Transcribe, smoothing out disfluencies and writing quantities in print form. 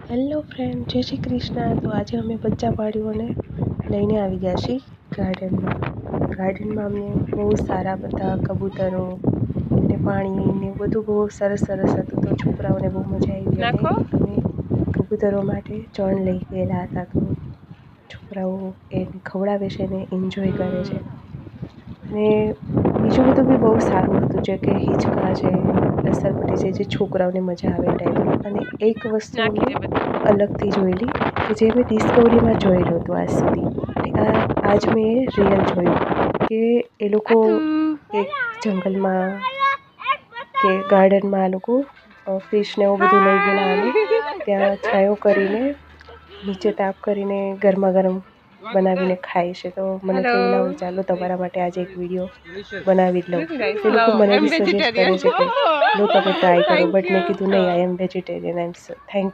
Hello friend, જય શ્રી કૃષ્ણ. તો આજે અમે બચ્ચા પાડીઓને લઈને આવી ગયા છીએ ગાર્ડનમાં અમને બહુ સારા બધા કબૂતરો ને પાણી ને બધું બહુ સરસ હતું. તો છોકરાઓને બહુ મજા આવી અને અમે કબૂતરો માટે ચણ લઈ ગયેલા હતા. તો છોકરાઓ એને ખવડાવે છે ને એન્જોય કરે છે. અને બીજું બધું બી બહુ સારું હતું, જે કે હિંચકા છે, લસરપટ્ટી છે, જે છોકરાઓને મજા આવે ટાઈપનું. અને એક વસ્તુ અલગથી જોયેલી કે જે મેં ડિસ્કવરીમાં જોયેલું હતું આજ સુધી, અને આજ મેં રિયલ જોયું કે એ લોકો એક જંગલમાં કે ગાર્ડનમાં આ લોકો ફિશને એવું બધું લઈ ગયેલા અને ત્યાં છાંયો કરીને નીચે તાપ કરીને ગરમા ગરમ બનાવીને ખાય છે. તો મને થયું લાવું ચાલો તમારા માટે આજે એક વિડીયો બનાવી જ લઉં. એ લોકો મને બી સજેસ્ટ કરે છે કે લો તમે ટ્રાય કરો, બટ મેં કીધું નહીં, આઈ એમ વેજીટેરિયન. થેન્ક